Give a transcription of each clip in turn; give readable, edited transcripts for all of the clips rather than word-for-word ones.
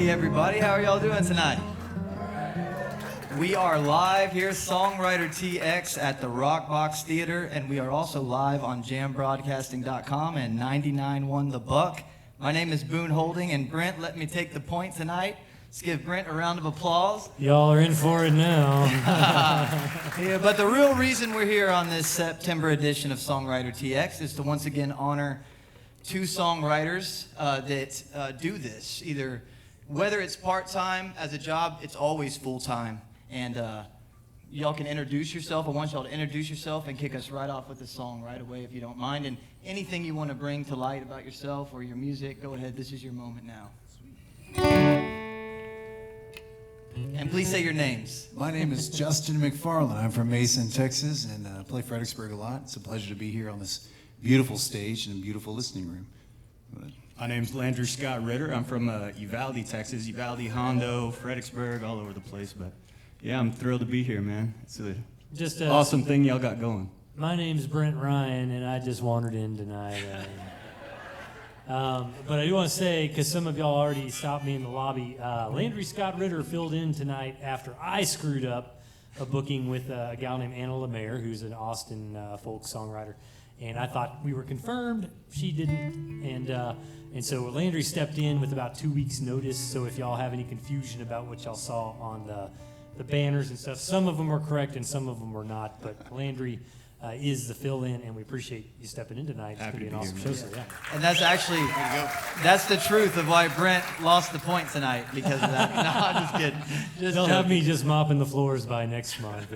Hey everybody, how are y'all doing tonight? We are live here, SongwriterTX at the RockBox Theater, and we are also live on jambroadcasting.com and 99.1 The Buck. My name is Boone Holding, and Brent let me take the point tonight. Let's give Brent a round of applause. Y'all are in for it now. Yeah, but the real reason we're here on this September edition of SongwriterTX is to once again honor two songwriters that do this. Either whether it's part-time as a job, it's always full-time. And y'all can introduce yourself. I want y'all to introduce yourself and kick us right off with the song right away if you don't mind. And anything you want to bring to light about yourself or your music, go ahead. This is your moment now. And please say your names. My name is Justin McFarland. I'm from Mason, Texas, and play Fredericksburg a lot. It's a pleasure to be here on this beautiful stage and a beautiful listening room. My name's Landry Scott Ritter. I'm from Uvalde, Texas. Uvalde, Hondo, Fredericksburg, all over the place. But yeah, I'm thrilled to be here, man. It's a Just awesome thing y'all got going. My name's Brent Ryan, and I just wandered in tonight. But I do want to say, because some of y'all already stopped me in the lobby, Landry Scott Ritter filled in tonight after I screwed up a booking with a gal named Anna LeMaire, who's an Austin folk songwriter. And I thought we were confirmed. She didn't. And so Landry stepped in with about 2 weeks' notice. So if y'all have any confusion about what y'all saw on the banners and stuff, some of them were correct and some of them were not. But Landry is the fill-in, and we appreciate you stepping in tonight. It's going to be an awesome show. So, yeah. And that's actually, that's the truth of why Brent lost the point tonight, because of that. No, I'm just kidding. They'll have me just mopping the floors by next month.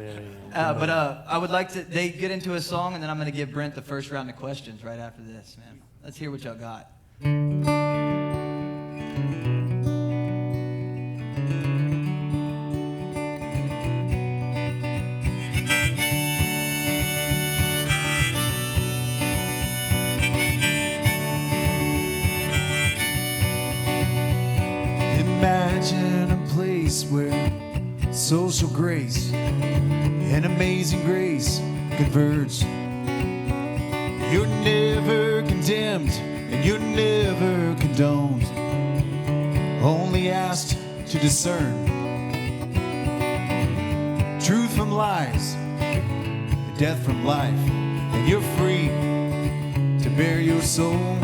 But I would like to, they get into a song, and then I'm going to give Brent the first round of questions right after this, man. Let's hear what y'all got. Imagine a place where social grace and amazing grace converge. You're never condemned and you're never condoned, only asked to discern truth from lies, death from life, and you're free to bare your soul.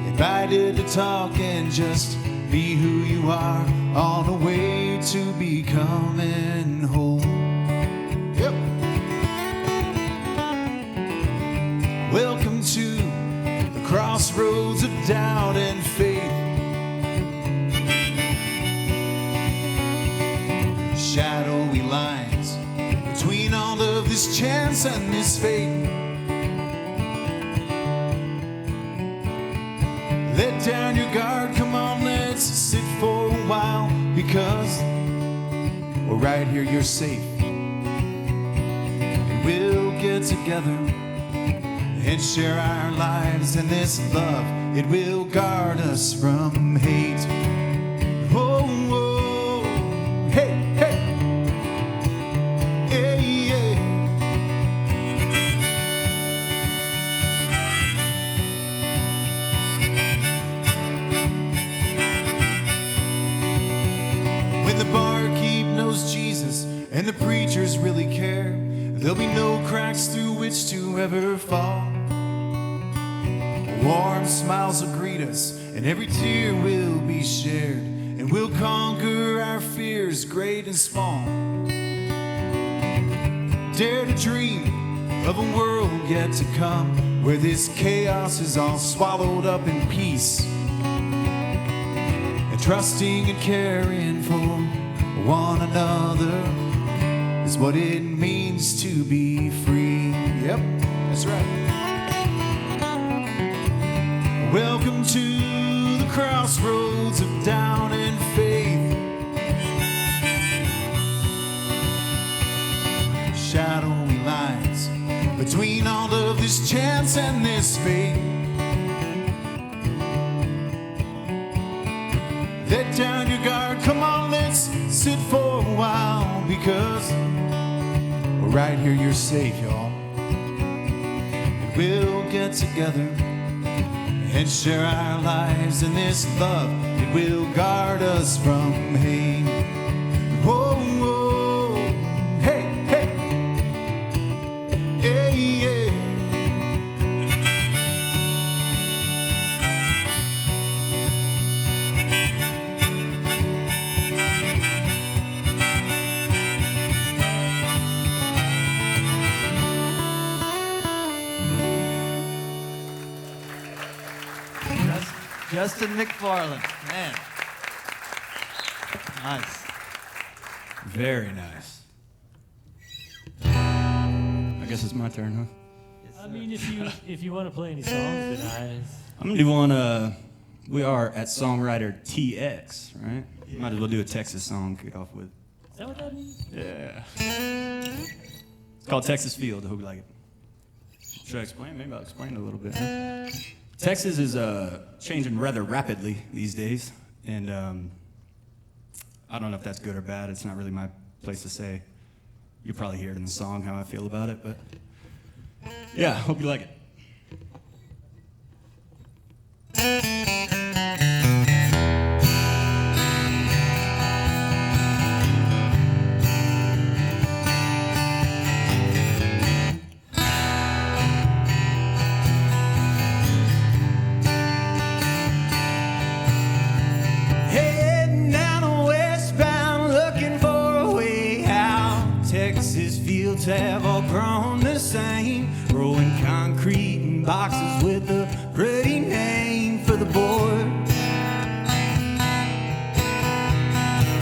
Invited to talk and just be who you are, on the way to becoming whole. Yep. Welcome to the crossroads of doubt and faith. Shadowy lines between all of this chance and this fate. Let down your guard, come on, let's sit for a while, because we're right here, you're safe. And we'll get together and share our lives, and this love, it will guard us from hate. Oh, oh, hey, hey, hey, yeah. When the barkeep knows Jesus and the preachers really care, there'll be no cracks through which to ever fall. Warm smiles will greet us, and every tear will be shared, and we'll conquer our fears, great and small. Dare to dream of a world yet to come, where this chaos is all swallowed up in peace, and trusting and caring for one another is what it means to be free. Yep, that's right. Welcome to the crossroads of doubt and faith. Shadowy lines between all of this chance and this fate. Let down your guard, come on, let's sit for a while, because we're right here, you're safe, y'all. And we'll get together and share our lives in this love. It will guard us from hate. Whoa, whoa, hey, hey, hey, yeah. Justin McFarland, man. Nice. Very nice. I guess it's my turn, huh? I mean, if you want to play any songs, then I'm gonna do one. We are at SongwriterTX, right? Might as well do a Texas song to kick off with. Is that what that means? Yeah. It's called Texas Field. I hope you like it. Should I explain? Maybe I'll explain a little bit. Huh? Texas is changing rather rapidly these days, and I don't know if that's good or bad. It's not really my place to say. You probably hear it in the song how I feel about it, but yeah, hope you like it. Heading down the westbound, looking for a way out. Texas fields have all grown the same, rolling concrete in boxes with a pretty name for the board.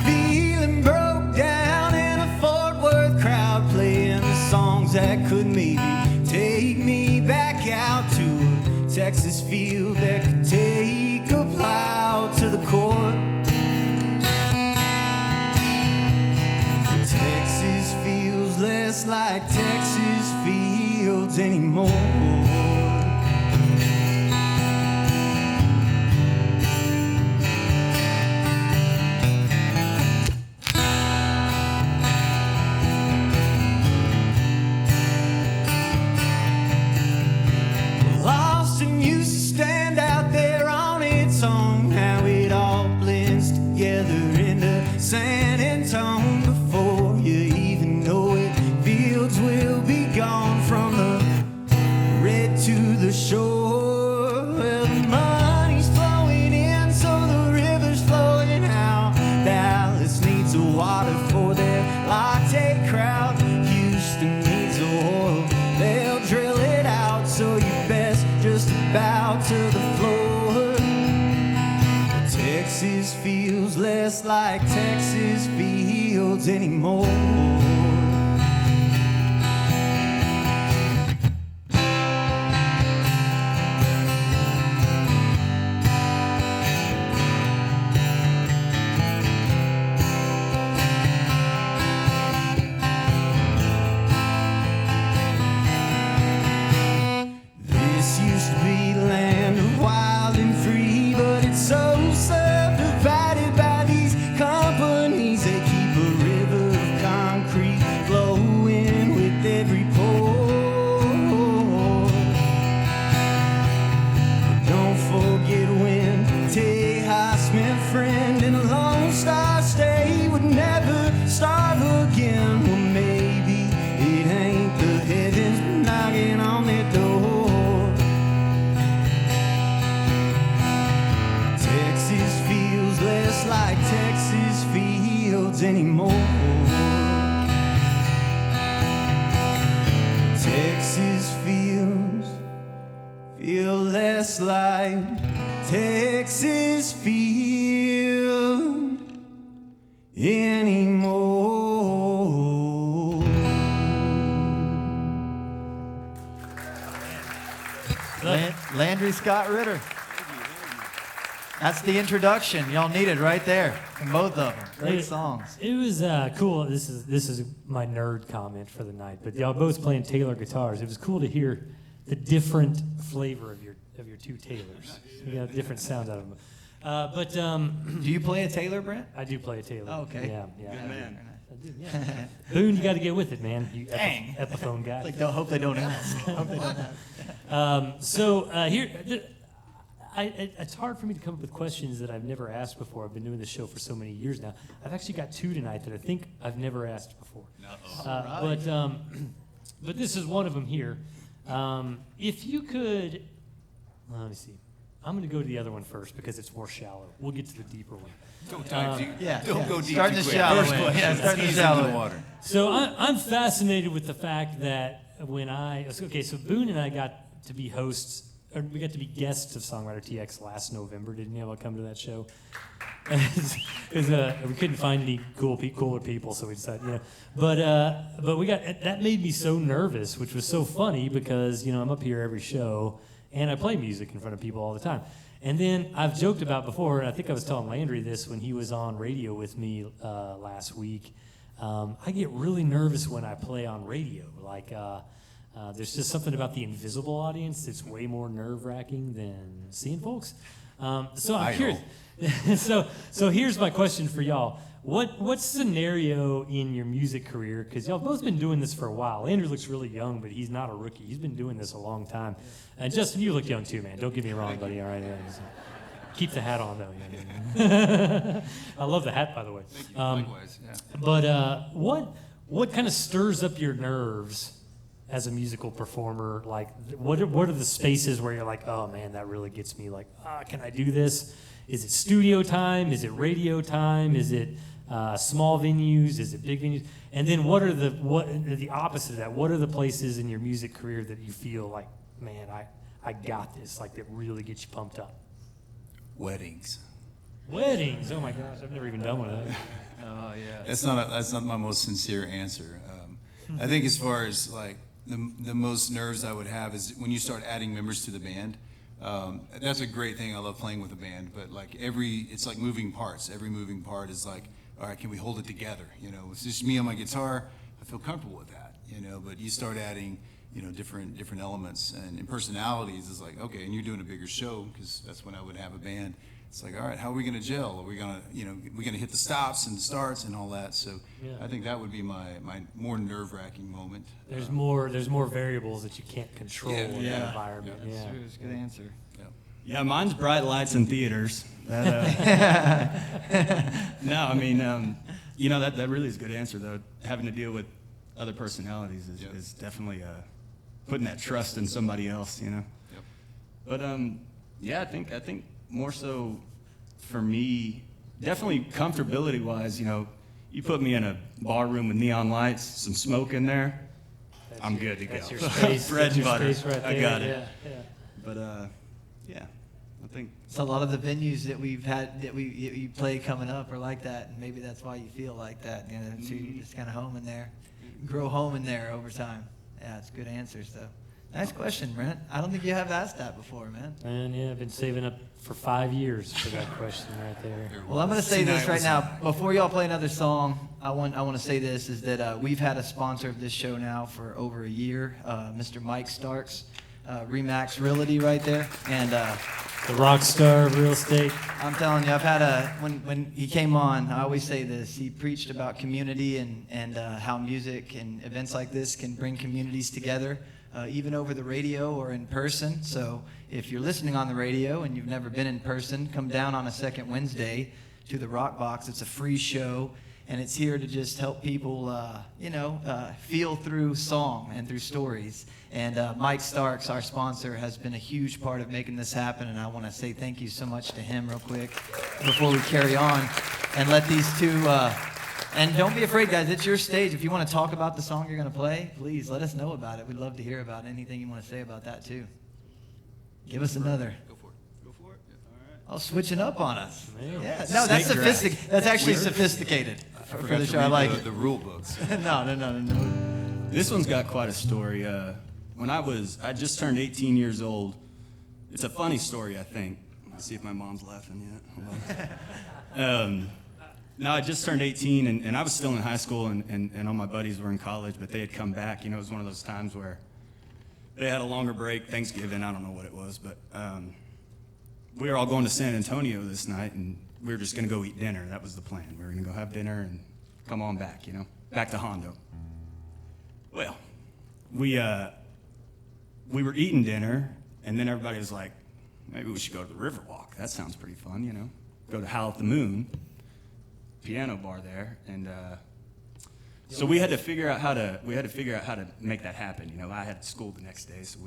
Feeling broke down in a Fort Worth crowd, playing the songs that could maybe take me back out to a Texas field that could take a plow to the court. Texas feels less like Texas fields anymore. Austin used to stand out there on its own. How it all blends together into San Antone. Before you even know it, fields will be gone from the red to the shore. Well, the money's flowing in, so the river's flowing out. Dallas needs the water for their latte crowd. Houston needs the oil, they'll drill it out. So you best just bow to the floor. Texas feels less like Texas fields anymore. This used to be land of wild and free, but it's so subdivided by these companies. They keep a river of concrete flowing with every pour. Don't forget when Tejas, my friend, and a Lone Star State would never starve again. Well, maybe it ain't the heavens knocking on their door. Texas feels less like Texas fields anymore. Texas feel less like Texas field anymore. Landry Scott Ritter. That's the introduction. Y'all need it right there from both of them. Great songs. It was cool. This is my nerd comment for the night. But y'all both playing Taylor guitars. It was cool to hear the different flavor of your two Taylors. You got different sounds out of them. Do you play a Taylor, Brent? I do play a Taylor. Oh, okay. Yeah. Good man. I do, yeah. Boone, you got to get with it, man. You Dang. Epiphone guy. Hope they don't ask. Hope they don't ask. So here, it's hard for me to come up with questions that I've never asked before. I've been doing this show for so many years now. I've actually got 2 tonight that I think I've never asked before. But this is one of them here. If you could, let me see. I'm going to go to the other one first because it's more shallow. We'll get to the deeper one. Don't dive deep. Yeah. Don't go deep. Starting too the quick. shallow First end. question. Yeah, starting the Ease shallow into end. the water. So I'm fascinated with the fact that so Boone and I got to be hosts, or we got to be guests of SongwriterTX last November. Didn't you come to that show? Because we couldn't find any cooler people, so we decided, But that made me so nervous, which was so funny because I'm up here every show and I play music in front of people all the time. And then I've joked about before, and I think I was telling Landry this when he was on radio with me last week. I get really nervous when I play on radio. There's just something about the invisible audience that's way more nerve-wracking than seeing folks. So I'm curious. So here's my question for y'all. What scenario in your music career, because y'all both been doing this for a while. Landry looks really young, but he's not a rookie. He's been doing this a long time. And Justin, you look young too, man. Don't get me wrong, buddy. All right. Keep the hat on, though. I love the hat, by the way. Thank you. Likewise. Yeah. But what kind of stirs up your nerves as a musical performer? Like, what are the spaces where you're like, oh man, that really gets me? Like, can I do this? Is it studio time? Is it radio time? Is it small venues? Is it big venues? And then what are the opposite of that? What are the places in your music career that you feel like, man, I got this? Like that really gets you pumped up? Weddings. Weddings. Oh my gosh, I've never even done one of those. Oh, yeah. That's not my most sincere answer. I think as far as like the most nerves I would have is when you start adding members to the band. That's a great thing. I love playing with a band, but like it's like moving parts. Every moving part is like, all right, can we hold it together? It's just me on my guitar. I feel comfortable with that. But you start adding, different elements and personalities. Is like, okay, and you're doing a bigger show because that's when I would have a band. It's like, all right, how are we going to gel? Are we going to, we're going to hit the stops and the starts and all that. So Yeah. I think that would be my more nerve-wracking moment. There's more variables that you can't control Yeah. in that environment. That's Yeah. true. It's a good answer. Yeah, mine's bright lights in theaters. No, I mean, that really is a good answer, though. Having to deal with other personalities is definitely putting that trust in somebody else, Yep. But I think more so for me, definitely comfortability-wise, you put me in a bar room with neon lights, some smoke in there, I'm good to go. That's your space. Bread that's and your butter. space right I there. got it. Yeah. But yeah, I think It's a lot of the venues that we've had that you play coming up are like that, and maybe that's why you feel like that. So you just kind of home in there, grow home in there over time. Yeah, it's good answers though. Nice question, Brent. I don't think you have asked that before, man. And yeah, I've been saving up for 5 years for that question right there. Well, I'm going to say this Tonight right was- now. Before y'all play another song, I want to say this, is that we've had a sponsor of this show now for over a year, Mr. Mike Starks, Remax Realty right there. And The rock star of real estate. I'm telling you, I've had when he came on, I always say this, he preached about community and how music and events like this can bring communities together, even over the radio or in person. So if you're listening on the radio and you've never been in person, come down on a second Wednesday to the RockBox. It's a free show, and it's here to just help people, feel through song and through stories. And Mike Starks, our sponsor, has been a huge part of making this happen, and I want to say thank you so much to him real quick before we carry on and let these two, and don't be afraid, guys, it's your stage. If you want to talk about the song you're going to play, please let us know about it. We'd love to hear about anything you want to say about that, too. Give us another. Go for it. Go for it. Yeah, all right. Oh, switching up on us. Man. Yeah, no, that's Snake draft. sophisticated. That's actually sophisticated for Forgot the to show. I read like it. the rule books. No. this one's got quite a story. When I just turned 18 years old. It's a funny story, I think. Let's see if my mom's laughing yet. Hold on. No, I just turned 18, and I was still in high school, and all my buddies were in college, but they had come back. It was one of those times where they had a longer break, Thanksgiving, I don't know what it was, but we were all going to San Antonio this night, and we were just going to go eat dinner. That was the plan. We were going to go have dinner and come on back, back to Hondo. Well, we were eating dinner, and then everybody was like, maybe we should go to the Riverwalk. That sounds pretty fun, you know. Go to Howl at the Moon, piano bar there, and so we had to figure out how to make that happen. You know, I had school the next day, so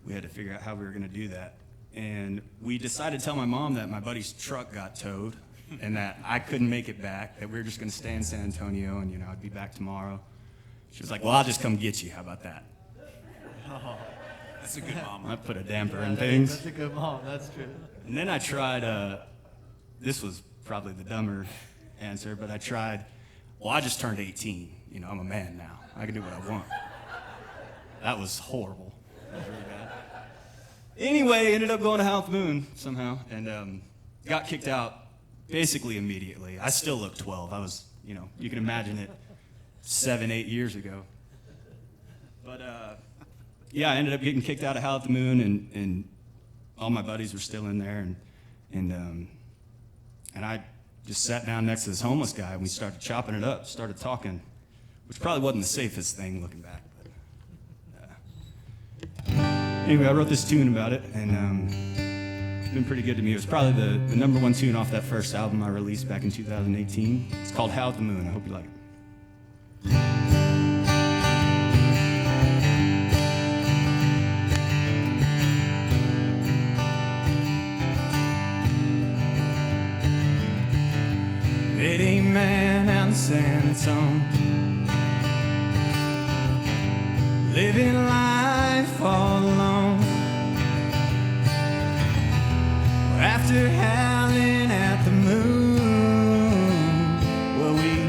we had to figure out how we were going to do that. And we decided to tell my mom that my buddy's truck got towed and that I couldn't make it back, that we were just going to stay in San Antonio and, you know, I'd be back tomorrow. She was like, well, I'll just come get you. How about that? Oh, that's a good mom. I put a damper in things. That's a good mom. That's true. And then I tried, this was probably the dumber answer, but I tried, well, I just turned 18. You know, I'm a man now. I can do what I want. That was horrible. That was really bad. Anyway, ended up going to Howl at the Moon somehow and got kicked out basically immediately. I still look 12. I was, you know, you can imagine it 7, 8 years ago. But yeah, I ended up getting kicked out of Howl at the Moon and all my buddies were still in there and I just sat down next to this homeless guy and we started chopping it up, started talking, which probably wasn't the safest thing looking back. Anyway, I wrote this tune about it, and it's been pretty good to me. It was probably the number one tune off that first album I released back in 2018. It's called Howl at the Moon. I hope you like it. It ain't man out in San Antonio, living life all alone. After howling at the moon, well, we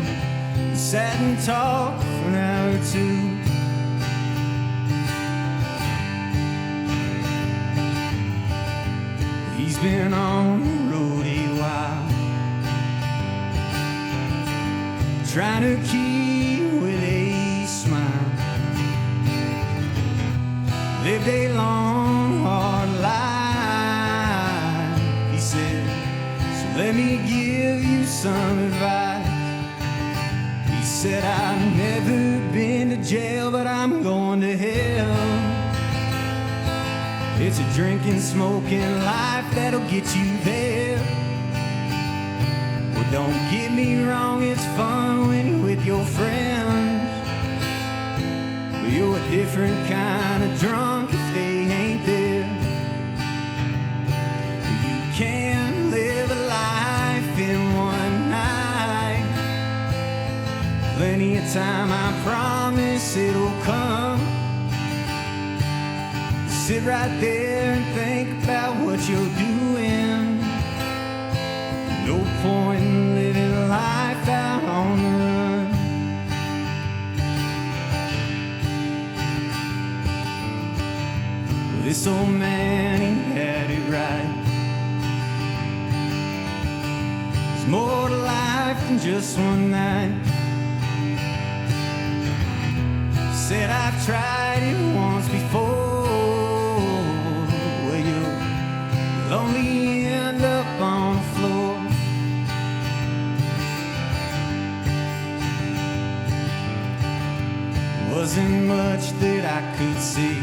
sat and talked for an hour or two. He's been on the road a while, trying to keep with a smile. Lived a long, hard life, he said, so let me give you some advice. He said, I've never been to jail, but I'm going to hell. It's a drinking, smoking life that'll get you there. Well, don't get me wrong, it's fun when you're with your friends. But you're a different kind of drunk if they ain't there. You can't live a life in one night. Plenty of time, I promise it'll come. Sit right there and think about what you're doing. No point in living life out on the run. This old man, he had it right. There's more to life than just one night. Said I've tried it once before. Well, you'll only end up on the floor. Wasn't much that I could see.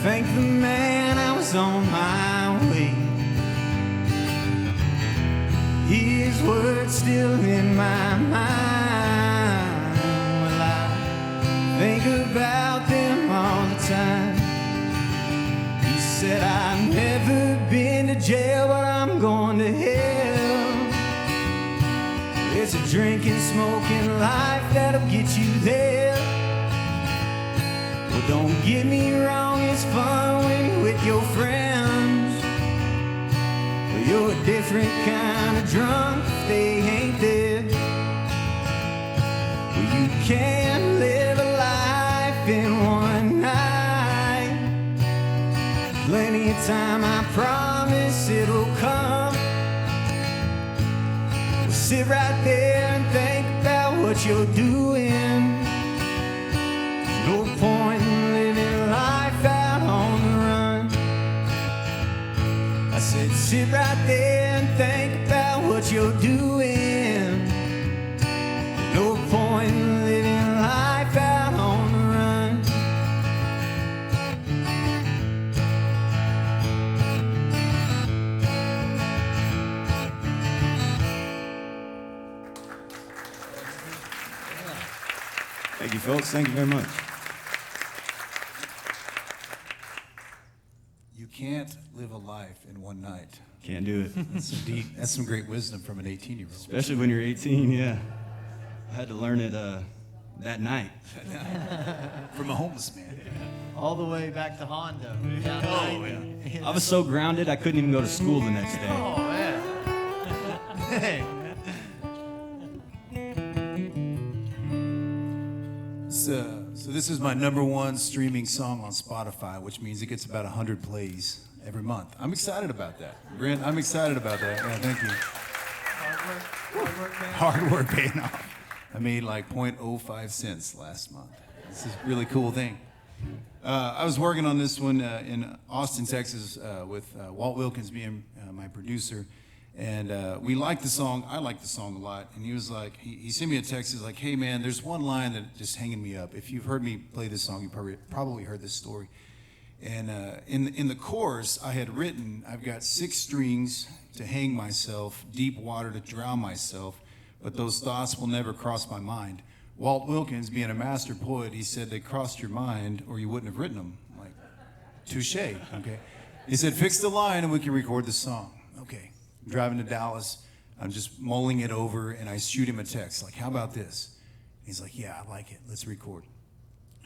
Thank the man I was on my way. His words still in my mind. Well, I think about them all the time. He said, I've never been to jail, but I'm going to hell. It's a drinking, smoking life that'll get you there. Well, don't get me wrong, it's fun when you're with your friends. But you're a different kind of drunk if they ain't there. Well, you can't live a life in one night. Plenty of time, I promise it'll come. Well, sit right there and think about what you're doing. No point in living life out on the run. I said, sit right there and think about what you're doing. No point in living life out on the run. Thank you, folks. Thank you very much. You can't live a life in one night. Can't do it. That's some great wisdom from an 18-year-old. Especially when you're 18, yeah. I had to learn it that night. From a homeless man. All the way back to Hondo. Down Oh, 90. yeah. I was so grounded, I couldn't even go to school the next day. Oh, man. Hey. So this is my #1 streaming song on Spotify, which means it gets about 100 plays every month. I'm excited about that. Brent, I'm excited about that. Yeah, thank you. Hard work paying off. I made like 0.05 cents last month. This is a really cool thing. I was working on this one in Austin, Texas, with Walt Wilkins being my producer. And we liked the song. I liked the song a lot. And he was like, he sent me a text. He's like, hey, man, there's one line that just hanging me up. If you've heard me play this song, you probably heard this story. And in the chorus, I had written, I've got 6 strings to hang myself, deep water to drown myself, but those thoughts will never cross my mind. Walt Wilkins, being a master poet, he said they crossed your mind or you wouldn't have written them. I'm like, touche, okay? He said, fix the line and we can record the song. Okay. I'm driving to Dallas. I'm just mulling it over, and I shoot him a text like, "How about this?" He's like, "Yeah, I like it. Let's record."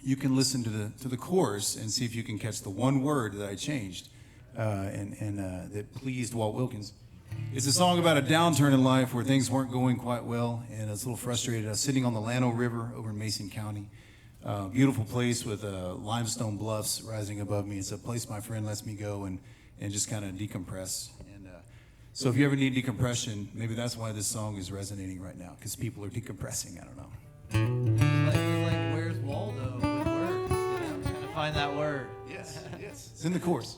You can listen to the chorus and see if you can catch the one word that I changed, and that pleased Walt Wilkins. It's a song about a downturn in life where things weren't going quite well, and I was a little frustrated. I was sitting on the Llano River over in Mason County. Beautiful place with limestone bluffs rising above me. It's a place my friend lets me go and just kind of decompress. So if you ever need decompression, maybe that's why this song is resonating right now, because people are decompressing. I don't know. It's like where's Waldo with words? You know, trying to find that word. Yes. It's in the chorus.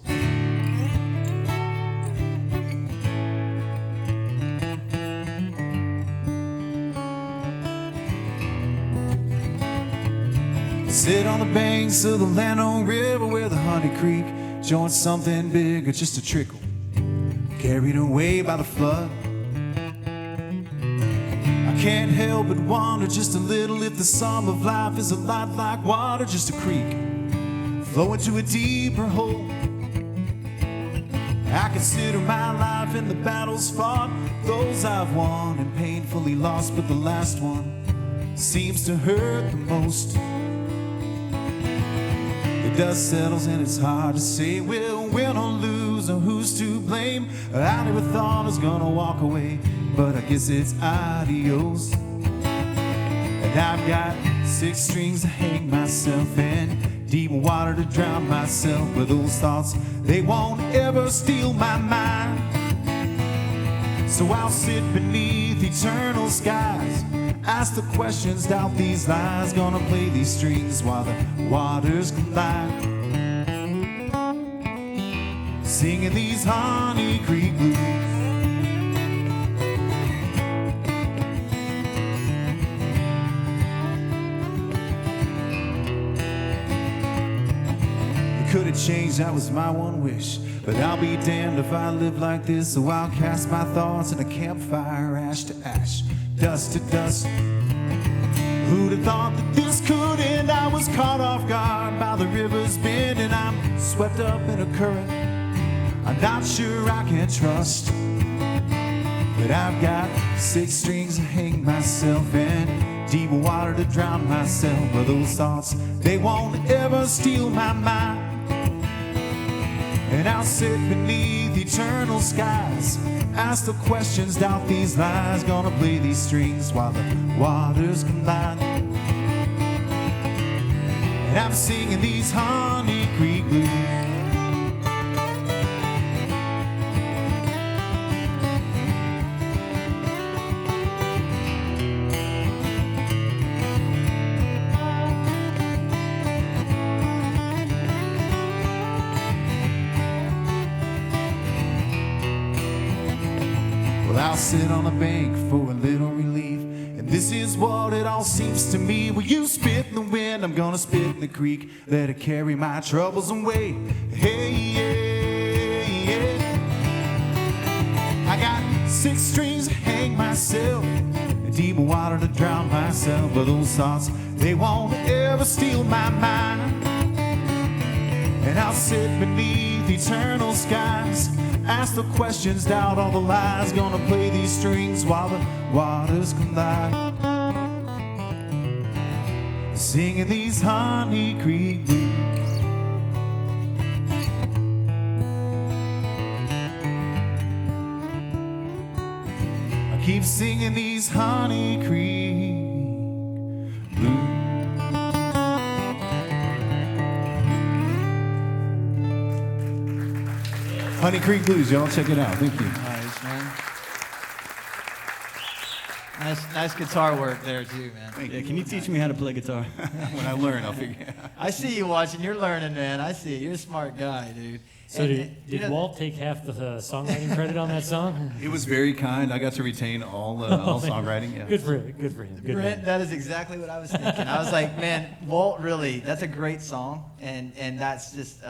Sit on the banks of the Llano River where the Honey Creek joins something big or just a trickle. Carried away by the flood. I can't help but wonder just a little if the sum of life is a lot like water, just a creek flowing to a deeper hole. I consider my life and the battles fought, those I've won and painfully lost, but the last one seems to hurt the most. The dust settles and it's hard to say we'll win or lose or who's to blame. I never thought I was gonna walk away, but I guess it's adios. And I've got 6 strings to hang myself in, deep water to drown myself, but those thoughts, they won't ever steal my mind. So I'll sit beneath eternal skies, ask the questions, doubt these lies, gonna play these strings while the waters collide, singing these Honey Creek blues. It could have changed, that was my one wish, but I'll be damned if I live like this, so I'll cast my thoughts in a campfire, ash to ash, dust to dust. Who'd have thought that this could end? I was caught off guard by the river's bend, and I'm swept up in a current I'm not sure I can trust. But I've got 6 strings to hang myself in, deep water to drown myself, but those thoughts, they won't ever steal my mind. And I'll sit beneath eternal skies, ask the questions, doubt these lies, gonna play these strings while the waters collide. And I'm singing these Honey Creek blues. I'll sit on a bank for a little relief, and this is what it all seems to me. Well, you spit in the wind, I'm gonna spit in the creek, let it carry my troubles away. Hey, yeah, yeah. I got 6 strings to hang myself, deep water to drown myself, but those thoughts, they won't ever steal my mind. And I'll sit beneath eternal skies, ask the questions, doubt all the lies, gonna play these strings while the waters collide, singing these Honey Creek blues. Keep singing these Honey Creek blues. Honey Creek Blues, y'all check it out. Thank you. Nice, man. Nice guitar work there too, man. Yeah, can you teach me how to play guitar? When I learn, I'll figure it out. I see you watching. You're learning, man. I see it. You're a smart guy, dude. So And, did you know, Walt take half the songwriting credit on that song? It was very kind. I got to retain all Man, songwriting. Yeah. Good for him. Good for him. Good Brent, man. that is exactly what I was thinking. I was like, man, Walt really, that's a great song, and that's just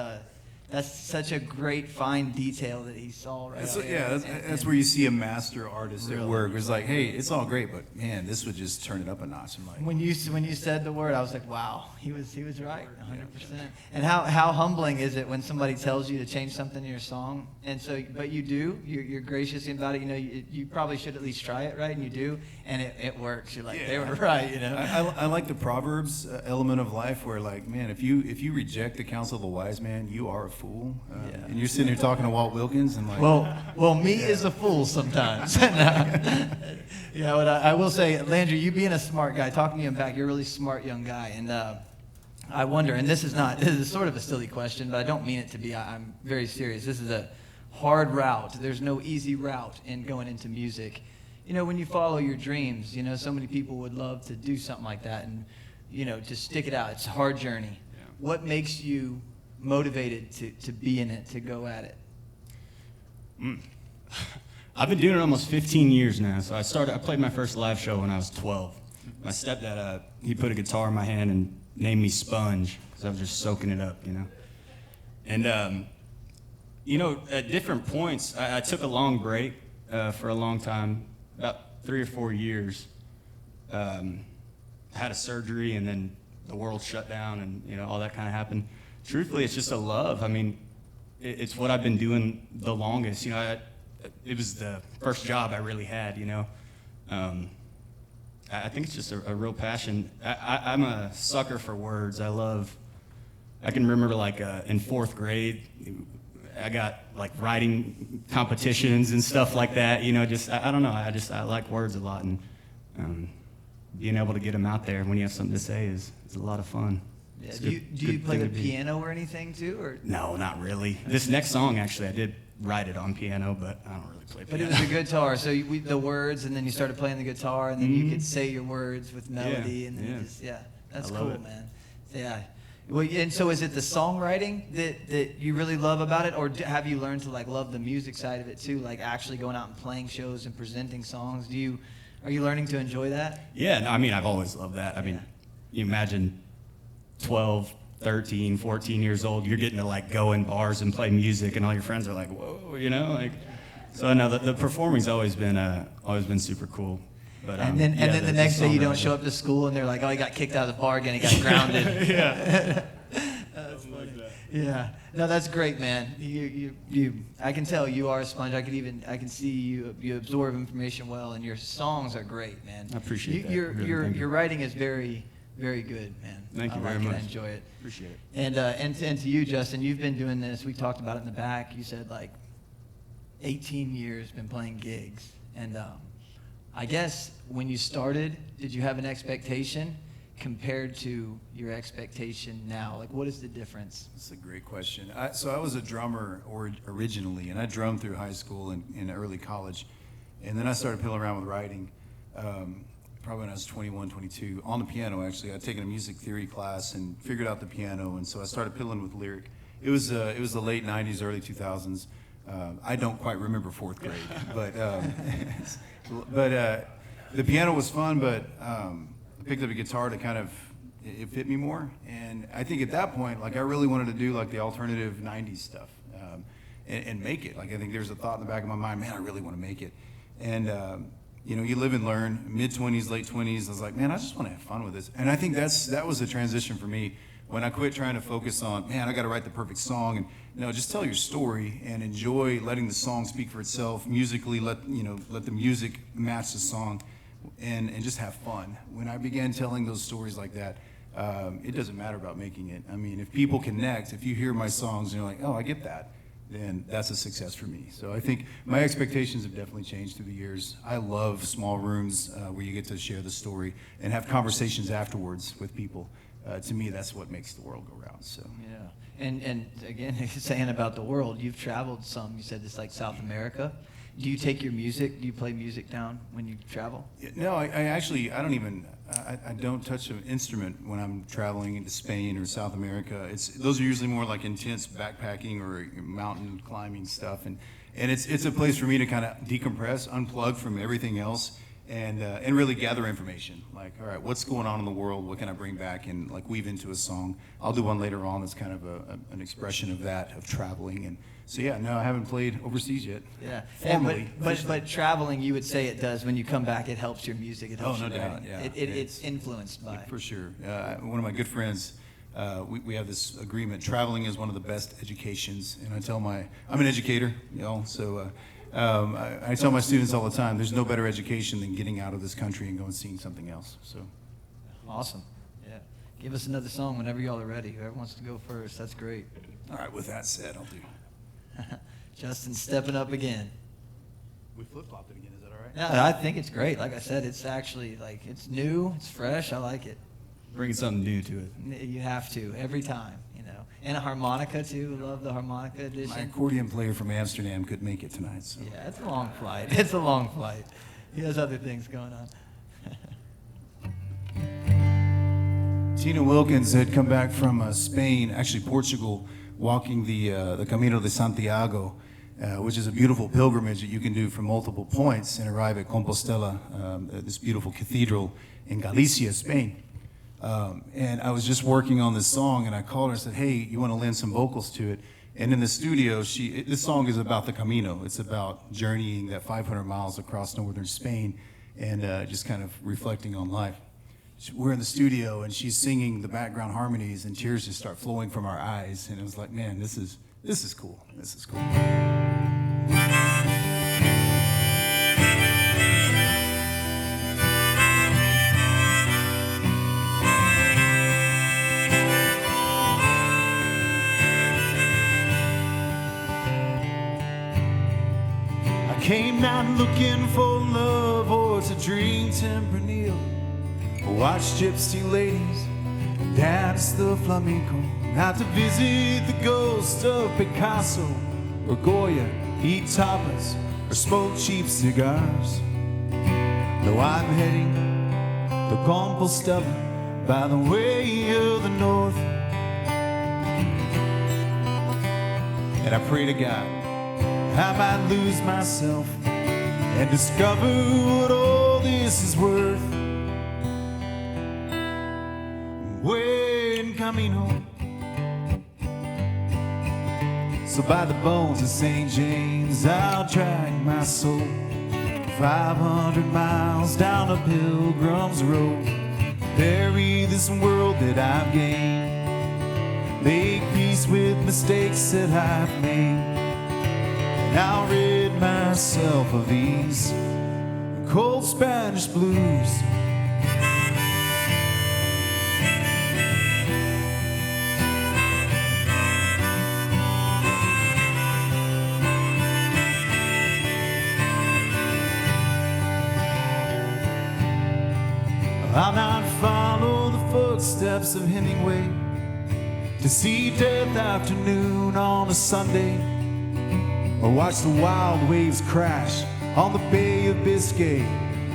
that's such a great fine detail that he saw right That's, there. yeah, that's where you see a master artist at Really? work. It's like, hey, it's all great, but man, this would just turn it up a notch. I'm like, When you said the word, I was like, wow, he was right, 100%. And how humbling is it when somebody tells you to change something in your song, and so but you do, you're gracious about it. You know, you probably should at least try it, right? And you do, and it works. You're like, Yeah. they were right, you know. I like the Proverbs element of life, where like, man, if you reject the counsel of the wise man, you are a fool. Yeah. And you're sitting here talking to Walt Wilkins, and like, Well, me is a fool sometimes. Yeah, but I will say, Landry, you being a smart guy, talking to you in back, you're a really smart young guy, and I wonder, and this is sort of a silly question, but I don't mean it to be. I'm very serious. This is a hard route. There's no easy route in going into music. You know, when you follow your dreams, you know, so many people would love to do something like that, and you know, to stick it out. It's a hard journey. Yeah. What makes you motivated to be in it, to go at it? I've been doing it almost 15 years now. So I played my first live show when I was 12. My stepdad, he put a guitar in my hand and named me Sponge, because I was just soaking it up, you know. And, you know, at different points, I took a long break for a long time, about 3 or 4 years. Had a surgery, and then the world shut down, and, you know, all that kind of happened. Truthfully, it's just a love. I mean, it's what I've been doing the longest. You know, it was the first job I really had, you know. I think it's just a real passion. I'm a sucker for words. I can remember, like, in 4th grade, I got, like, writing competitions and stuff like that, you know. Just, I don't know, I like words a lot, and being able to get them out there when you have something to say is a lot of fun. Yeah. It's Do you good play the thing to be. piano or anything too, or? No, not really. This next song, actually, I did write it on piano, but I don't really play But piano. it was a guitar, so the words, and then you started playing the guitar, and then you could say your words with melody, and then yeah. you just, that's I love cool, it. man. Yeah. Well, and so is it the songwriting that you really love about it, or have you learned to like love the music side of it too, like actually going out and playing shows and presenting songs? Are you learning to enjoy that? Yeah, no, I mean, I've always loved that. I mean, you imagine 12, 13, 14 years old, you're getting to like go in bars and play music, and all your friends are like, whoa, you know, like. So I know the performing's always been super cool. But And then the next day you don't songwriting. show up to school, and they're like, oh, he got kicked out of the bar again, he got grounded. Yeah. That's funny. Yeah. No, that's great, man. I can tell you are a sponge. I can see you absorb information well, and your songs are great, man. I appreciate that. Really, Your thank you. writing is very, very good, man. Thank you I very like it. much. I enjoy it. Appreciate it. And to you, Justin, you've been doing this. We talked about it in the back. You said like 18 years been playing gigs, and I guess when you started, did you have an expectation compared to your expectation now? Like, what is the difference? That's a great question. So I was a drummer originally, and I drummed through high school and early college. And then I started piddling around with writing, probably when I was 21, 22, on the piano, actually. I'd taken a music theory class and figured out the piano, and so I started piddling with lyric. It was the late 90s, early 2000s. I don't quite remember 4th grade, but the piano was fun, but I picked up a guitar to kind of, it fit me more. And I think at that point, like, I really wanted to do like the alternative 90s stuff and make it. Like, I think there's a thought in the back of my mind, man, I really want to make it. And You know, you live and learn. Mid-20s, late 20s, I was like, man, I just want to have fun with this. And I think that was a transition for me when I quit trying to focus on, man, I got to write the perfect song. And no, just tell your story and enjoy letting the song speak for itself. Musically, let the music match the song, and just have fun. When I began telling those stories like that, it doesn't matter about making it. I mean, if people connect, if you hear my songs and you're like, oh, I get that, then that's a success for me. So I think my expectations have definitely changed through the years. I love small rooms where you get to share the story and have conversations afterwards with people. To me, that's what makes the world go round. So Yeah. And again, saying about the world, you've traveled some. You said it's like South America. Do you take your music? Do you play music down when you travel? No, I don't touch an instrument when I'm traveling into Spain or South America. Those are usually more like intense backpacking or mountain climbing stuff, and it's a place for me to kind of decompress, unplug from everything else, and really gather information. Like, all right, what's going on in the world? What can I bring back and like weave into a song? I'll do one later on that's kind of an expression of that, of traveling. And so yeah, no, I haven't played overseas yet. Yeah, Formally. But traveling, you would say it does. When you come back, it helps your music. It helps no you doubt, out. yeah. It's influenced by it. For sure. One of my good friends, we have this agreement. Traveling is one of the best educations, and I'm an educator, so I tell my students all the time, there's no better education than getting out of this country and going and seeing something else. So, Awesome. Yeah. Give us another song whenever y'all are ready. Whoever wants to go first, that's great. all right. With that said, I'll do. Justin stepping up again. We flip-flopped it again. Is that all right? Yeah, I think it's great. Like I said, it's actually it's new, it's fresh. I like it. Bringing something new to it. You have to every time, And a harmonica too. Love the harmonica edition. My accordion player from Amsterdam couldn't make it tonight. So. Yeah, it's a long flight. It's a long flight. He has other things going on. Tina Wilkins had come back from Spain, actually Portugal, walking the Camino de Santiago, which is a beautiful pilgrimage that you can do from multiple points and arrive at Compostela, this beautiful cathedral in Galicia, Spain. And I was just working on this song, and I called her and said, hey, you want to lend some vocals to it? And in the studio, this song is about the Camino. It's about journeying that 500 miles across northern Spain and just kind of reflecting on life. We're in the studio, and she's singing the background harmonies, and tears just start flowing from our eyes. And it was like, man, this is cool. This is cool. I came out looking for love or to drink Tempranillo, watch gypsy ladies dance the flamenco, not to visit the ghost of Picasso or Goya, eat tapas or smoke cheap cigars. No, I'm heading to Compostela by the way of the north, and I pray to God I might lose myself and discover what all this is worth. Buen Camino. So by the bones of St. James, I'll drag my soul 500 miles down a pilgrim's road. Bury this world that I've gained, make peace with mistakes that I've made, and I'll rid myself of these cold Spanish blues. I'll not follow the footsteps of Hemingway to see Death Afternoon on a Sunday, or watch the wild waves crash on the Bay of Biscay,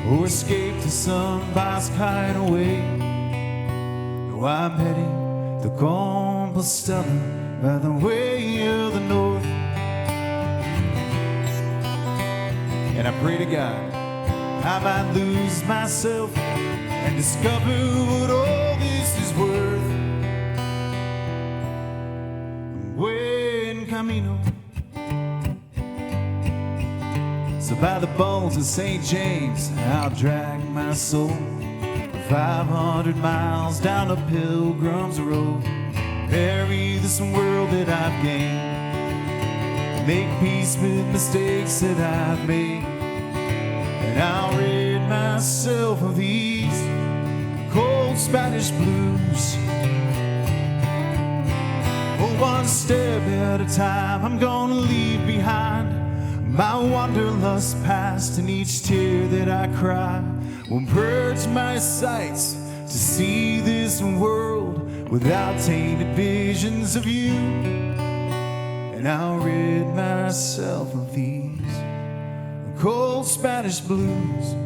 or escape to some Basque hideaway. No, I'm heading to Compostela by the way of the north, and I pray to God I might lose myself and discover what all this is worth. Buen Camino. So by the bones of St. James, I'll drag my soul 500 miles down a pilgrim's road. Bury this world that I've gained, make peace with mistakes that I've made, and I'll rid myself of these cold Spanish blues. Oh, one step at a time, I'm gonna leave behind my wanderlust past, and each tear that I cry will purge my sights to see this world without tainted visions of you. And I'll rid myself of these cold Spanish blues.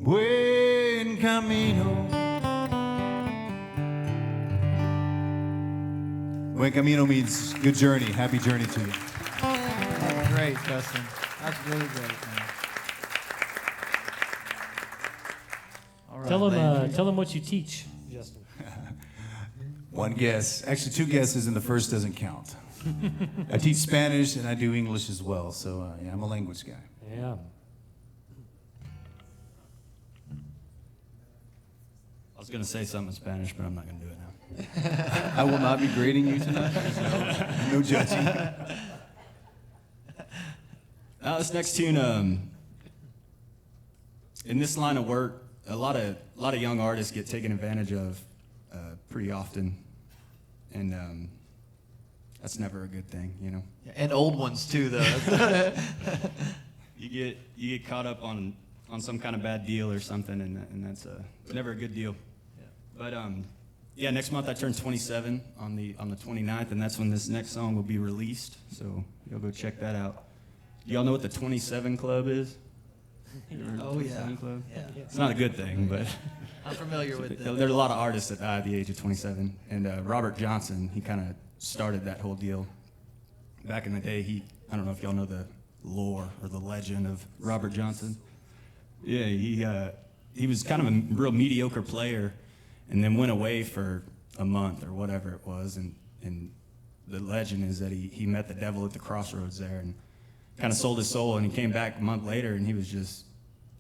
Buen Camino. Buen Camino means good journey. Happy journey to you. That's great, Justin. That's really great, man. All right, Tell them what you teach, Justin. One guess. Actually, two guesses, and the first doesn't count. I teach Spanish and I do English as well, so yeah, I'm a language guy. Yeah. I was going to say something in Spanish, but I'm not going to do it now. I will not be grading you tonight. No judging. This next tune, in this line of work, a lot of young artists get taken advantage of pretty often, and that's never a good thing, you know. And old ones too, though. You get caught up on some kind of bad deal or something, and that's never a good deal. But yeah, next month I turn 27 on the 29th, and that's when this next song will be released. So y'all go check that out. Do y'all know what the 27 Club is? Oh yeah. Club? Yeah. It's not a good thing, but I'm familiar with there it. are a lot of artists that die at the age of 27, and Robert Johnson, he kind of started that whole deal. Back in the day, I don't know if y'all know the lore or the legend of Robert Johnson. Yeah, he was kind of a real mediocre player, and then went away for a month or whatever it was, and the legend is that he met the devil at the Crossroads there and kind of sold his soul, and he came back a month later and he was just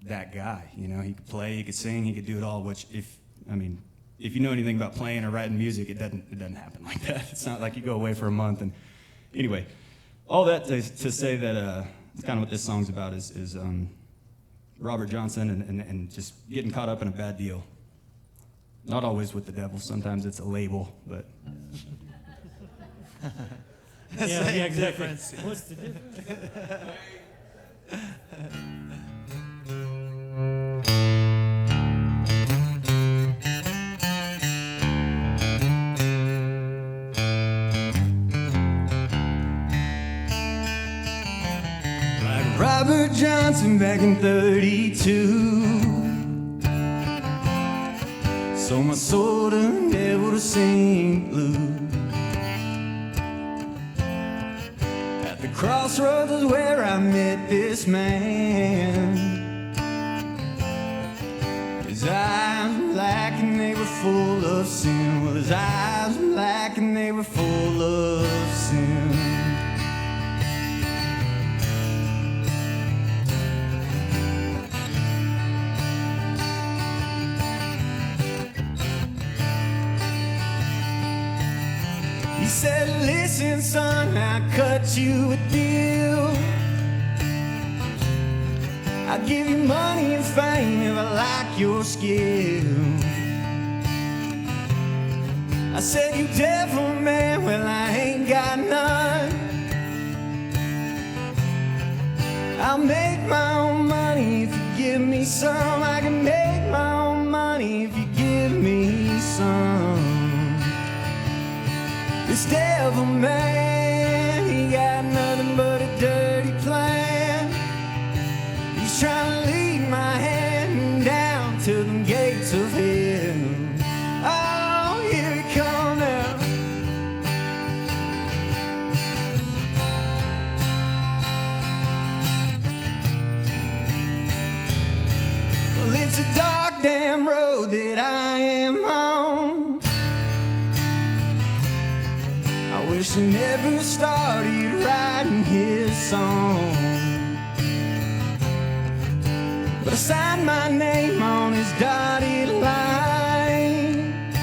that guy, you know. He could play, he could sing, he could do it all, which if you know anything about playing or writing music, it doesn't happen like that. It's not like you go away for a month. And anyway, all that to say that it's kind of what this song's about is Robert Johnson and just getting caught up in a bad deal. Not always with the devil. Sometimes it's a label, but. Yeah, exactly. What's the difference? Like Robert Johnson back in 32. Sold my soul to the devil to St. Louis. At the crossroads is where I met this man. His eyes were black and they were full of sin. Well, his eyes were black and they were full of sin. He said, listen, son, I cut you a deal. I'll give you money and fame if I like your skill. I said, you devil man, well, I ain't got none. I'll make my own money if you give me some. I can make my own money if you give me some. This devil man, he got nothing but a dirty plan. He's trying to lead my hand down to the gates of heaven. Oh, here he come now. It's a dark damn road that I am on. I wish I never started writing his song, but I signed my name on his dotted line.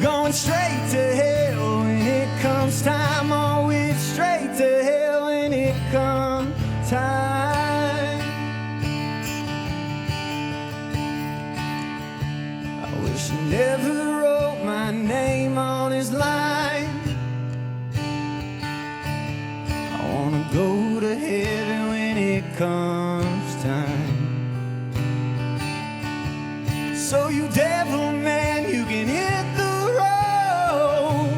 Going straight to hell when it comes time. Oh, it's straight to hell when it comes time. I wish I never wrote my name on his line. I wanna go to heaven when it comes time. So you devil man, you can hit the road.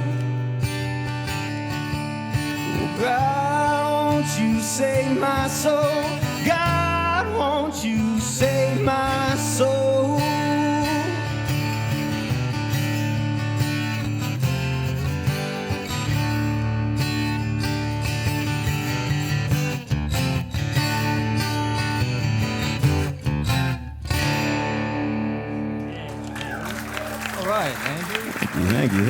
Oh God, won't you save my soul? God, won't you save my soul? All right, Landry. Thank you. A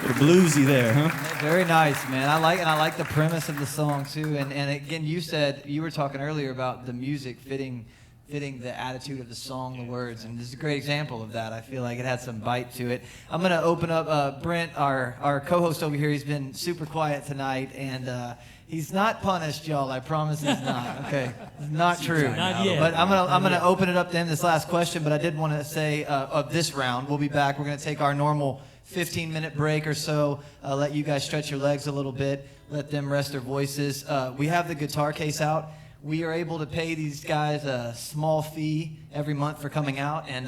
little bluesy there, huh? Very nice, man. I like the premise of the song too. And again, you were talking earlier about the music fitting the attitude of the song, the words, and this is a great example of that. I feel like it had some bite to it. I'm gonna open up Brent, our co-host over here. He's been super quiet tonight, and he's not punished, y'all. I promise he's not. Okay, it's not true. Not yet. But I'm gonna open it up to him this last question. But I did want to say of this round, we'll be back. We're gonna take our normal 15-minute break or so. Let you guys stretch your legs a little bit. Let them rest their voices. We have the guitar case out. We are able to pay these guys a small fee every month for coming out, and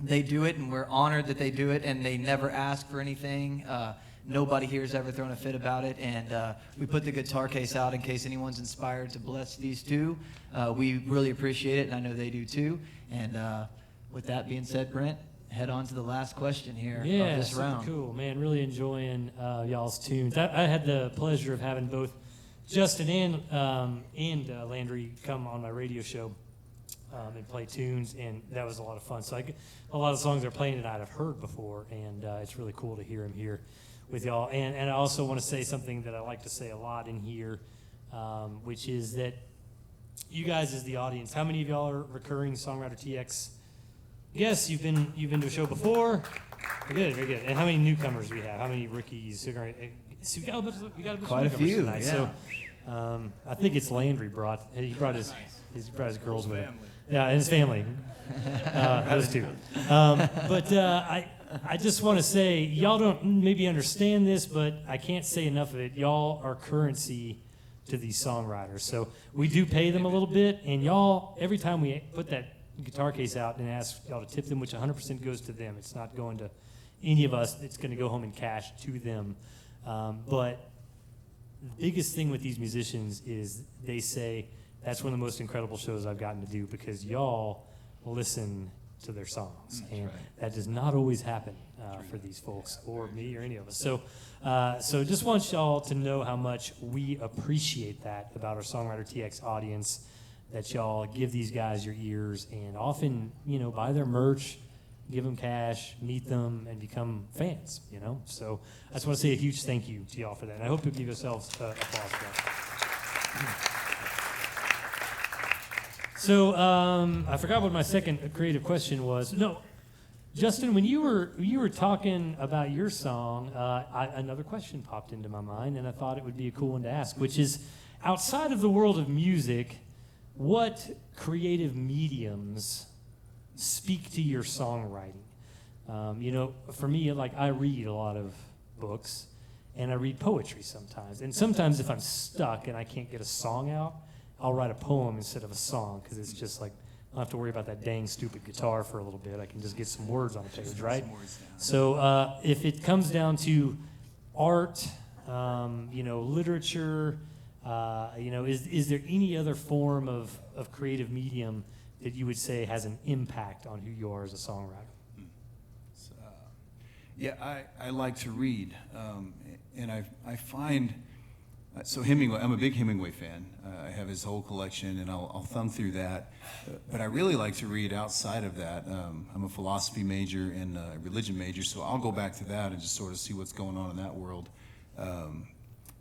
they do it, and we're honored that they do it, and they never ask for anything. Nobody here has ever thrown a fit about it, and we put the guitar case out in case anyone's inspired to bless these two. We really appreciate it, and I know they do too. And with that being said, Brent, head on to the last question here of this round. Cool, man. Really enjoying y'all's tunes. I had the pleasure of having both Justin and Landry come on my radio show and play tunes, and that was a lot of fun. So a lot of the songs they're playing tonight I've heard before, and it's really cool to hear them here with y'all. And I also want to say something that I like to say a lot in here, which is that you guys as the audience, how many of y'all are recurring SongwriterTX? Yes, you've been to a show before? Very good. And how many newcomers we have? How many rookies? So you got a bunch of Quite a few, tonight. yeah. So I think it's Landry brought his girls with him. Yeah, and his family. Those two. But I just want to say, y'all don't maybe understand this, but I can't say enough of it. Y'all are currency to these songwriters. So we do pay them a little bit, and y'all, every time we put that guitar case out and ask y'all to tip them, which 100% goes to them. It's not going to any of us. It's going to go home in cash to them. But the biggest thing with these musicians is they say, that's one of the most incredible shows I've gotten to do because y'all listen to their songs. And that does not always happen for these folks or me or any of us. So just want y'all to know how much we appreciate that about our SongwriterTX audience, that y'all give these guys your ears and often, buy their merch, give them cash, meet them, and become fans, So I just want to say a huge thank you to y'all for that. And I hope you'll give yourselves applause for that. So I forgot what my second creative question was. No, Justin, when you were talking about your song, another question popped into my mind, and I thought it would be a cool one to ask, which is, outside of the world of music, what creative mediums speak to your songwriting? For me, I read a lot of books, and I read poetry sometimes. And sometimes if I'm stuck and I can't get a song out, I'll write a poem instead of a song, because it's just I don't have to worry about that dang stupid guitar for a little bit. I can just get some words on the page, right? So if it comes down to art, literature, is there any other form of creative medium that you would say has an impact on who you are as a songwriter? Yeah, I like to read, and I find So Hemingway, I'm a big Hemingway fan. I have his whole collection, and I'll thumb through that. But I really like to read outside of that. I'm a philosophy major and a religion major, so I'll go back to that and just sort of see what's going on in that world. And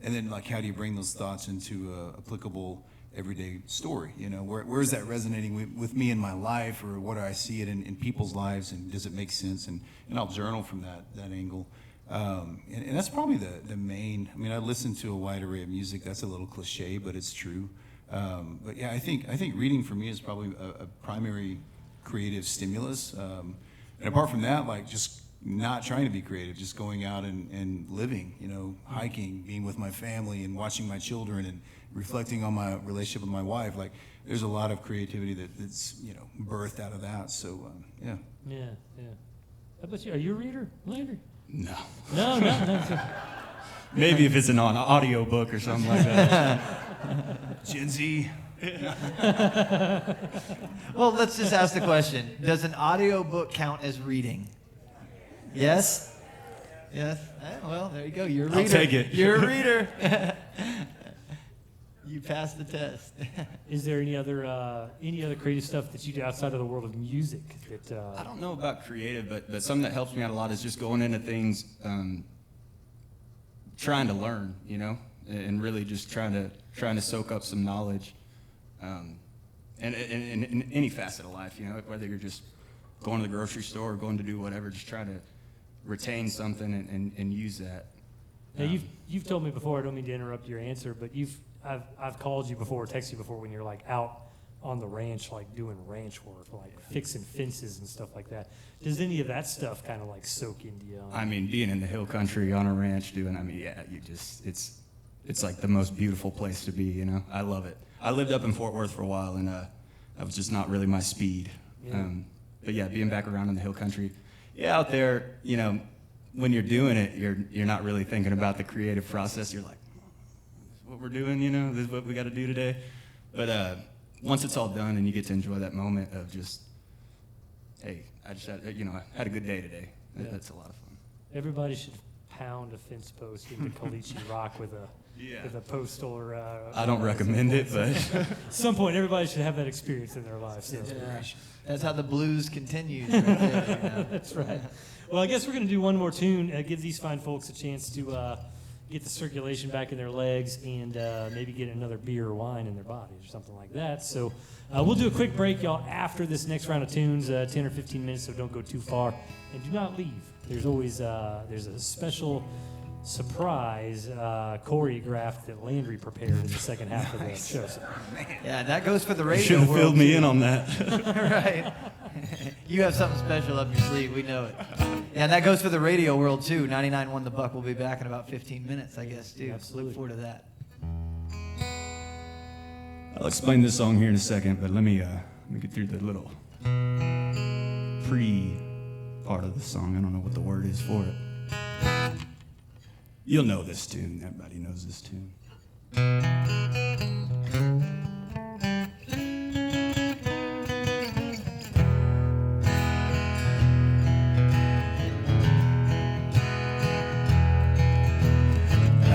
then, like, how do you bring those thoughts into a applicable everyday story? You know, where is that resonating with me in my life, or what do I see it in people's lives, and does it make sense? And I'll journal from that angle. And that's probably the main. I mean, I listen to a wide array of music. That's a little cliche, but it's true. But yeah, I think reading for me is probably a primary creative stimulus. And apart from that, like, just not trying to be creative, just going out and living, you know, hiking, being with my family and watching my children and reflecting on my relationship with my wife. Like, there's a lot of creativity that's, you know, birthed out of that. So, yeah. Yeah. How about you? Are you a reader, Landry? No. No. Maybe if it's an audio book or something like that. Gen Z. Well, let's just ask the question. Does an audiobook count as reading? Yes? Yes? Well, there you go. You're a reader. I'll take it. You're a reader. You passed the test. Is there any other creative stuff that you do outside of the world of music? That I don't know about creative, but something that helps me out a lot is just going into things, trying to learn, you know, and really just trying to soak up some knowledge, and in any facet of life, you know, whether you're just going to the grocery store or going to do whatever, just try to retain something and use that. Now you've told me before. I don't mean to interrupt your answer, but I've called you before, texted you before when you're like out on the ranch, like doing ranch work, like fixing fences and stuff like that. Does any of that stuff kind of like soak into you? I mean, being in the hill country on a ranch it's like the most beautiful place to be, you know? I love it. I lived up in Fort Worth for a while, and that was just not really my speed. Yeah. But yeah, being back around in the hill country, yeah, out there, you know, when you're doing it, you're not really thinking about the creative process. You're like, this is what we're doing, you know, this is what we got to do today. But once it's all done and you get to enjoy that moment of just, hey, I had a good day today. Yeah. That's a lot of fun. Everybody should pound a fence post into Caliche Rock with a postal or. I don't recommend it, but at some point, everybody should have that experience in their life. So. Yeah. That's how the blues continues. Right there, you know? That's right. Well, I guess we're going to do one more tune. Give these fine folks a chance to get the circulation back in their legs and maybe get another beer or wine in their bodies or something like that. So we'll do a quick break, y'all, after this next round of tunes, 10 or 15 minutes, so don't go too far. And do not leave. There's always there's a special surprise choreographed that Landry prepared in the second half of the show. So. Yeah, that goes for the radio you should have world, filled me too. in on that. Right. You have something special up your sleeve. We know it. Yeah, and that goes for the radio world, too. 99.1 The Buck will be back in about 15 minutes, I guess, too. Absolutely. Look forward to that. I'll explain this song here in a second, but let me get through the little part of the song. I don't know what the word is for it. You'll know this tune. Everybody knows this tune.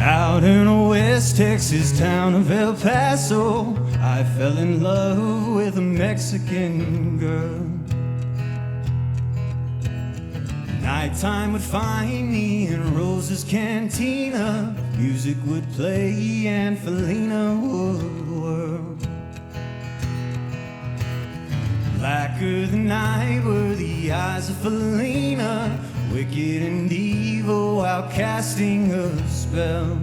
Out in a West Texas town of El Paso, I fell in love with a Mexican girl. Nighttime would find me in Rosa's cantina. Music would play and Falina would whirl. Blacker than night were the eyes of Falina, wicked and evil while casting a spell.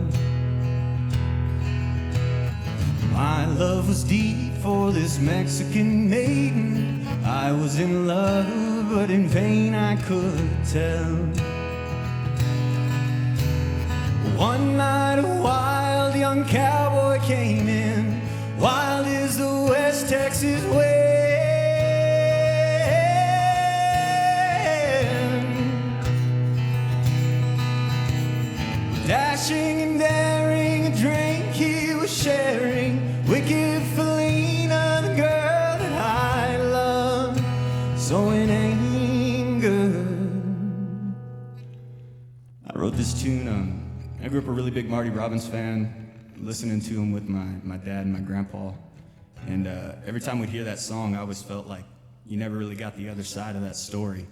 My love was deep for this Mexican maiden. I was in love, but in vain I could tell. One night a wild young cowboy came in, wild as the West Texas wind. Dashing and daring, a drink he was sharing. Wicked Falina, the girl that I love, so in anger. I wrote this tune. I grew up a really big Marty Robbins fan. listening to them with my dad and my grandpa. And every time we'd hear that song, I always felt like you never really got the other side of that story.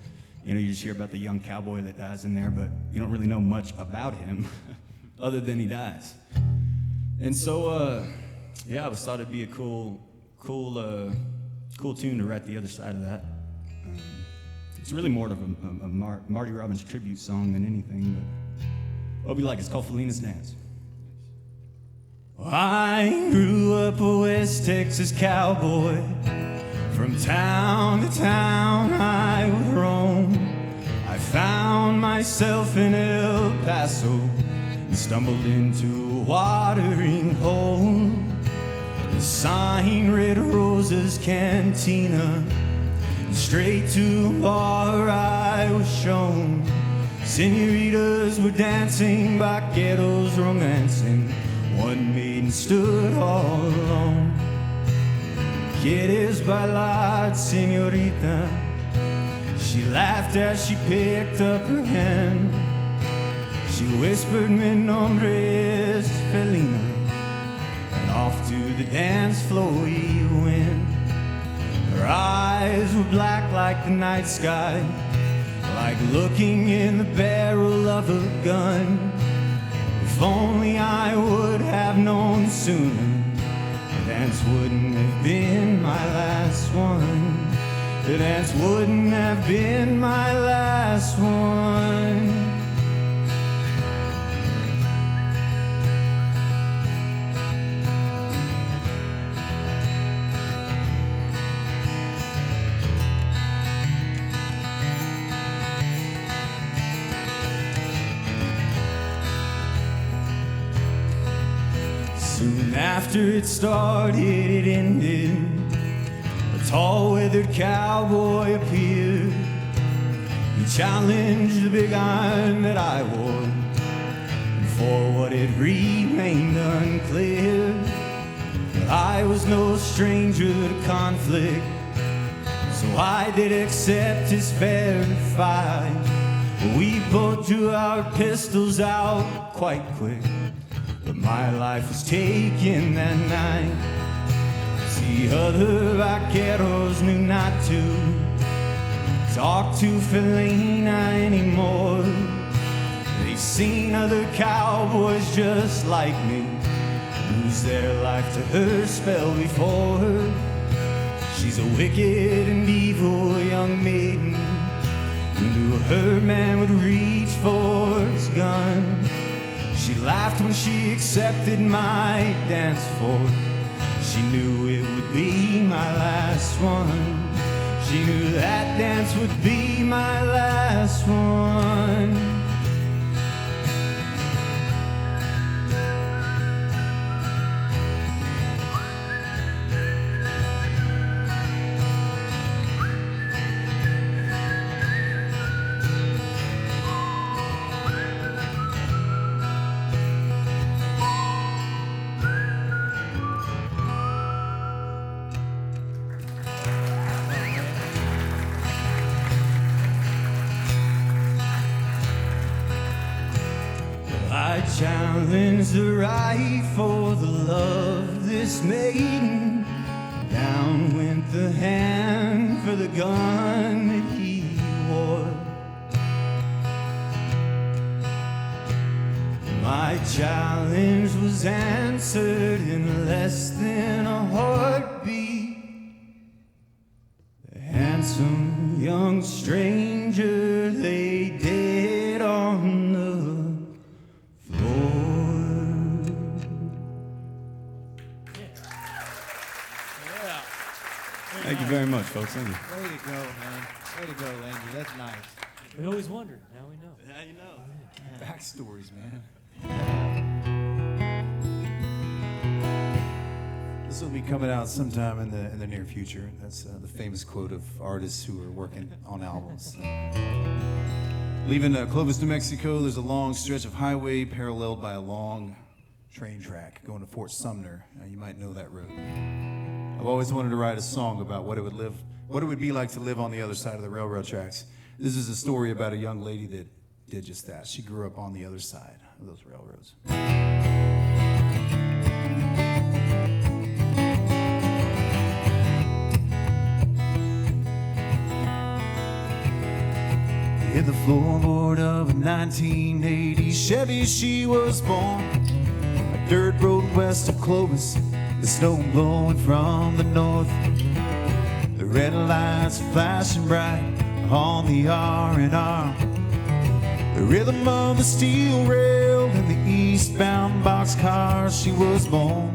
You know, you just hear about the young cowboy that dies in there, but you don't really know much about him other than he dies. And so, yeah, I always thought it'd be a cool tune to write the other side of that. It's really more of a Marty Robbins tribute song than anything, but I hope you like it. It's called Falina's Dance. I grew up a West Texas cowboy. From town to town I would roam. I found myself in El Paso and stumbled into a watering hole. The sign read Rosa's Cantina. Straight to a bar I was shown. Senoritas were dancing, vaqueros romancing. One maiden stood all alone. ¿Quieres bailar, señorita? She laughed as she picked up her hand. She whispered, mi nombre es Falina. And off to the dance floor we went. Her eyes were black like the night sky, like looking in the barrel of a gun. If only I would have known sooner, the dance wouldn't have been my last one. The dance wouldn't have been my last one. Soon after it started, it ended. A tall, weathered cowboy appeared. He challenged the big iron that I wore, and for what it remained unclear. But I was no stranger to conflict, so I did accept his fair fight. We both drew our pistols out quite quick, but my life was taken that night. See, other vaqueros knew not to talk to Falina anymore. They've seen other cowboys just like me lose their life to her spell before her. She's a wicked and evil young maiden who knew her man would reach for his gun. She laughed when she accepted my dance floor. She knew it would be my last one. She knew that dance would be my last one. I challenge the right for the love of this maiden. Down went the hand for the gun that he wore. My challenge was answered in less than a heartbeat. The handsome young stranger lay dead on the Thank you very much, folks. Thank you. Way to go, man. Way to go, Landry. That's nice. We always wondered. Now we know. Now you know. Backstories, man. This will be coming out sometime in the near future. That's the famous quote of artists who are working on albums. Leaving Clovis, New Mexico, there's a long stretch of highway paralleled by a long train track going to Fort Sumner. You might know that road. I've always wanted to write a song about what it would be like to live on the other side of the railroad tracks. This is a story about a young lady that did just that. She grew up on the other side of those railroads. In the floorboard of a 1980 Chevy she was born. A dirt road west of Clovis, the snow blowing from the north. The red lights flashing bright on the R&R. The rhythm of the steel rail in the eastbound boxcar. She was born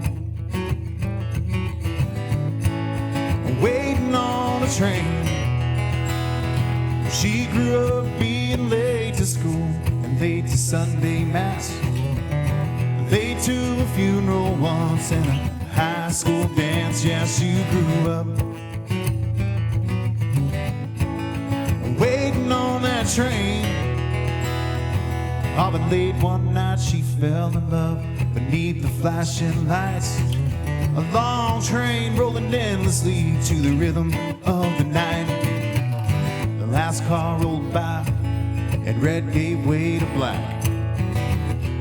waiting on a train. She grew up being late to school and late to Sunday Mass, late to a funeral once and a high school dance. Yeah, she grew up waiting on that train. Oh, but late one night she fell in love beneath the flashing lights. A long train rolling endlessly to the rhythm of the night. The last car rolled by and red gave way to black.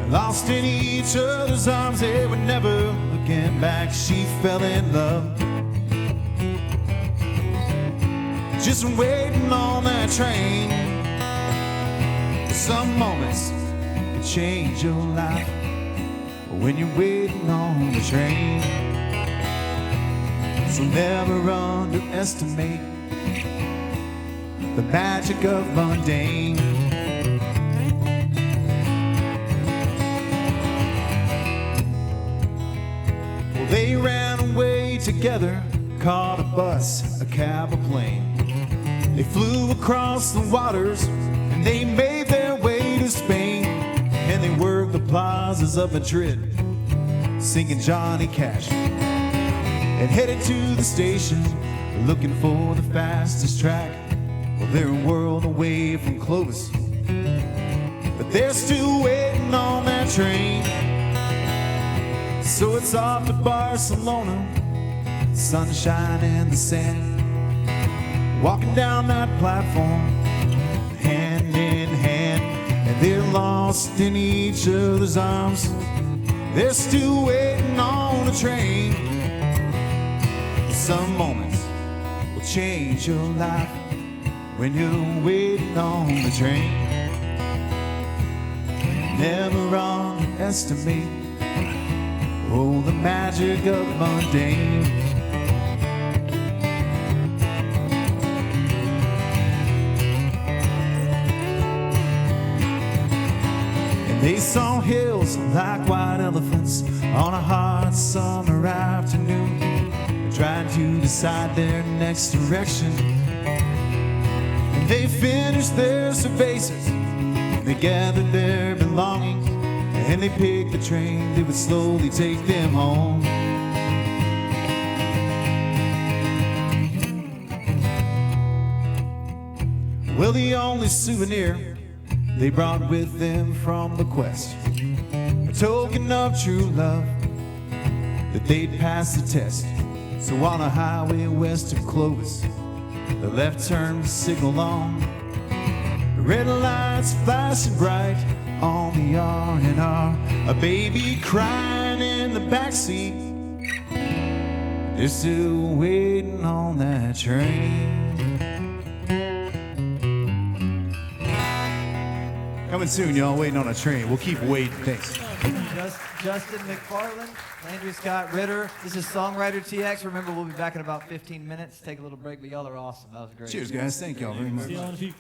Lost in each other's arms, they were never looking back. She fell in love just waiting on that train. Some moments can change your life when you're waiting on the train. So never underestimate the magic of mundane. Well, they ran away together, caught a bus, a cab, a plane. They flew across the waters and they made their way to Spain. And they worked the plazas of Madrid, singing Johnny Cash, and headed to the station looking for the fastest track. Well, they're a world away from Clovis, but they're still waiting on that train. So it's off to Barcelona, sunshine and the sand, walking down that platform hand in hand. And they're lost in each other's arms, they're still waiting on the train. Some moments will change your life when you're waiting on the train. Never underestimate, oh, the magic of mundane. And they saw hills like white elephants on a hot summer afternoon, trying to decide their next direction. And they finished their cervezas, they gathered their belongings, and they picked the train that would slowly take them home. Well, the only souvenir they brought with them from the quest, a token of true love, that they'd pass the test. So on a highway west of Clovis, the left turn signal on, the red lights flashing bright on the R&R. A baby crying in the backseat, they're still waiting on that train. Coming soon, y'all, waiting on a train. We'll keep waiting. Thanks. Justin McFarland, Landry Scott Ritter. This is SongwriterTX. Remember, we'll be back in about 15 minutes. Take a little break, but y'all are awesome. That was great. Cheers, guys. Thank y'all very much. See you all in a few.